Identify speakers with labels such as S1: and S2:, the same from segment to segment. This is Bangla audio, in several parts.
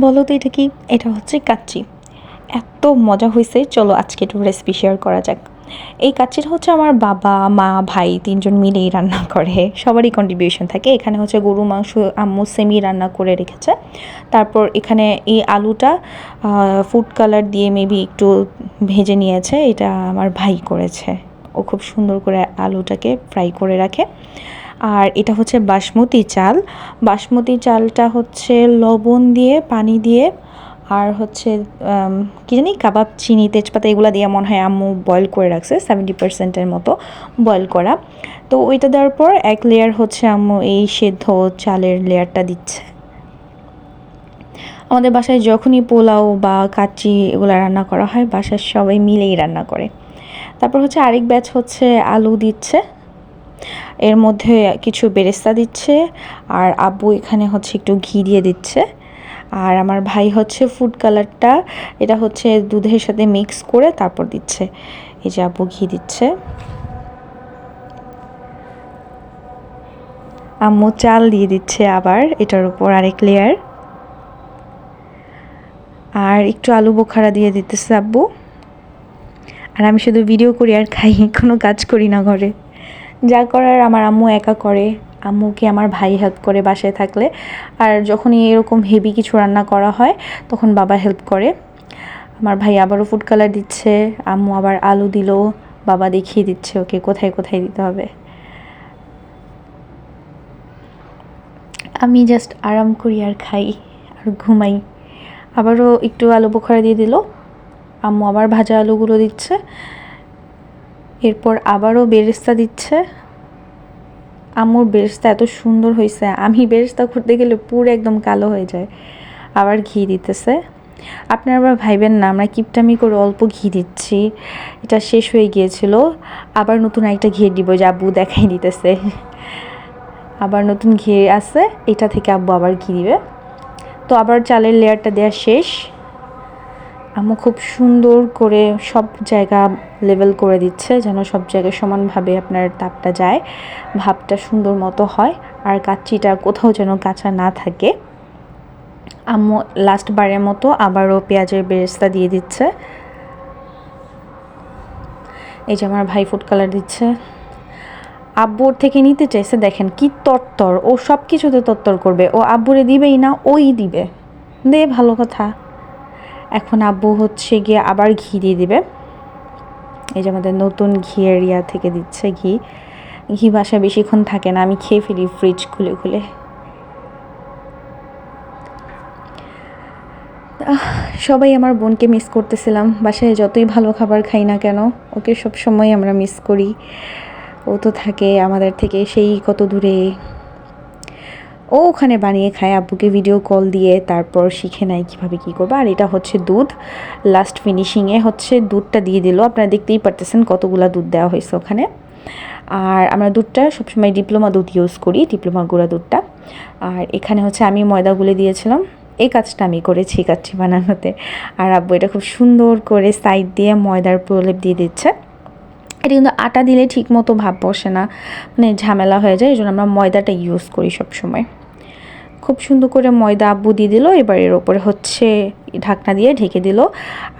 S1: বলো তো এটা কি? এটা হচ্ছে কাচ্চি। এত মজা হয়েছে, চলো আজকে একটু রেসিপি শেয়ার করা যাক। এই কাচ্চিটা হচ্ছে আমার বাবা, মা, ভাই ৩ জন মিলেই রান্না করে। সবারই কন্ট্রিবিউশন থাকে। এখানে হচ্ছে গরু মাংস আম্মু সেমি রান্না করে রেখেছে। তারপর এখানে এই আলুটা ফুড কালার দিয়ে মেবি একটু ভেজে নিয়েছে। এটা আমার ভাই করেছে। ও খুব সুন্দর করে আলুটাকে ফ্রাই করে রাখে। আর এটা হচ্ছে বাসমতি চাল। বাসমতি চালটা হচ্ছে লবণ দিয়ে, পানি দিয়ে, আর হচ্ছে কী জানি কাবাব চিনি তেজপাতা এগুলো দিয়ে মনে হয় আম্মু বয়েল করে রাখছে 70% মতো বয়েল করা। তো ওইটা দেওয়ার পর এক লেয়ার হচ্ছে আম্মু এই সেদ্ধ চালের লেয়ারটা দিচ্ছে। আমাদের বাসায় যখনই পোলাও বা কাচ্চি এগুলো রান্না করা হয় বাসার সবাই মিলেই রান্না করে। তারপর হচ্ছে আরেক ব্যাচ হচ্ছে আলু দিচ্ছে, এর মধ্যে কিছু বেরেস্তা দিচ্ছে, আর আব্বু এখানে হচ্ছে একটু ঘি দিয়ে দিচ্ছে। আর আমার ভাই হচ্ছে ফুড কালারটা, এটা হচ্ছে দুধের সাথে মিক্স করে তারপর দিচ্ছে। এই যে আব্বু ঘি দিচ্ছে, আম্মু চাল দিয়ে দিচ্ছে আবার এটার উপর আরেক লেয়ার, আর একটু আলু বোখারা দিয়ে দিতেছে আব্বু। আর আমি শুধু ভিডিও করি আর খাই, কোনো কাজ করি না ঘরে। যা করার আমার আম্মু একা করে, আম্মুকে আমার ভাই হেল্প করে বাসায় থাকলে। আর যখনই এরকম হেভি কিছু রান্না করা হয় তখন বাবা হেল্প করে। আমার ভাই আবারও ফুড কালার দিচ্ছে, আম্মু আবার আলু দিল, বাবা দেখিয়ে দিচ্ছে ওকে কোথায় কোথায় দিতে হবে। আমি জাস্ট আরাম করি আর খাই আর ঘুমাই। আবারও একটু আলু বোখারা দিয়ে দিল, আম্মু আবার ভাজা আলুগুলো দিচ্ছে, এরপর আবারও বেরেস্তা দিচ্ছে। আম্মুর বেরেস্তা এত সুন্দর হয়েছে, আমি বেরেস্তা করতে গেলে পুরো একদম কালো হয়ে যায়। আবার ঘি দিতেছে। আপনারা আবার ভাইবেন না আমরা কিপটামি করে অল্প ঘি দিচ্ছি, এটা শেষ হয়ে গিয়েছিল। আবার নতুন একটা ঘি দিব, যে আব্বু দেখাই দিতেছে। আবার নতুন ঘি আছে, এটা থেকে আব্বু আবার ঘি দিবে। তো আবার চালের লেয়ারটা দেওয়া শেষ। আম্মু খুব সুন্দর করে সব জায়গা লেভেল করে দিচ্ছে, যেন সব জায়গায় সমানভাবে আপনার তাপটা যায়, ভাবটা সুন্দর মতো হয়, আর কাচ্চিটা কোথাও যেন কাঁচা না থাকে। আম্মু লাস্ট বারের মতো আবারও পেঁয়াজের বেরেস্তা দিয়ে দিচ্ছে। এই যে আমার ভাই ফুড কালার দিচ্ছে। আব্বুর থেকে নিতে চাইছে, দেখেন কি তরতর, ও সব কিছুতে তরতর করবে, ও আব্বুরে দিবেই না, ওই দিবে। দে ভালো কথা। এখন আব্বু হচ্ছে গিয়ে আবার ঘি দিয়ে দিবে। এই যে আমাদের নতুন ঘিয়ের ইয়া থেকে দিচ্ছে ঘি। ঘি বাসায় বেশিক্ষণ থাকে না, আমি খেয়ে ফেলি ফ্রিজ খুলে খুলে। সবাই আমার বোনকে মিস করতেছিলাম, বাসায় যতই ভালো খাবার খাই না কেন ওকে সব সময় আমরা মিস করি। ও তো থাকে আমাদের থেকে সেই কত দূরে, ও ওখানে বানিয়ে খায়, আব্বুকে ভিডিও কল দিয়ে তারপর শিখে নেয় কীভাবে কী করবে। আর এটা হচ্ছে দুধ, লাস্ট ফিনিশিংয়ে হচ্ছে দুধটা দিয়ে দিল। আপনারা দেখতেই পারতেছেন কতগুলা দুধ দেওয়া হয়েছে ওখানে। আর আমরা দুধটা সবসময় ডিপ্লোমা দুধ ইউজ করি, ডিপ্লোমা গুঁড়া দুধটা। আর এখানে হচ্ছে আমি ময়দা গুলে দিয়েছিলাম, এই কাজটা আমি করেছি কাচ্চি বানানোতে। আর আব্বু এটা খুব সুন্দর করে সাইড দিয়ে ময়দার প্রলেপ দিয়ে দিচ্ছে। এটা কিন্তু আটা দিলে ঠিক মতো ভাব বসে না, মানে ঝামেলা হয়ে যায়, এই জন্য আমরা ময়দাটা ইউজ করি সব সময়। খুব সুন্দর করে ময়দা আব্বু দিয়ে দিল। এবার এর ওপরে হচ্ছে ঢাকনা দিয়ে ঢেকে দিল।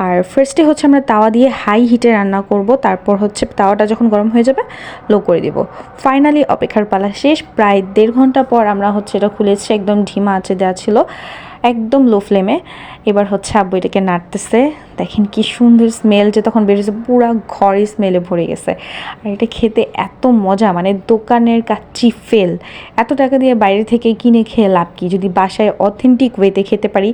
S1: আর ফার্স্টে হচ্ছে আমরা তাওয়া দিয়ে হাই হিটে রান্না করব, তারপর হচ্ছে তাওয়াটা যখন গরম হয়ে যাবে লো করে দিব। ফাইনালি অপেক্ষার পালা শেষ। প্রায় 1.5 ঘন্টা পর আমরা হচ্ছে এটা খুলেছি, একদম ধিমা আঁচে দেওয়া ছিল, একদম লো ফ্লেমে। এবার হচ্ছে আব্বু এটাকে নাড়তেছে, দেখেন কি সুন্দর স্মেল যে তখন বেরিয়েছে, পুরো ঘরে স্মেলে ভরে গেছে। আর এটা খেতে এত মজা, মানে দোকানের কাচ্চি ফেল। এত টাকা দিয়ে বাইরে থেকে কিনে খেয়ে লাভ কি, যদি বাসায় অথেন্টিক ওয়েতে খেতে পারি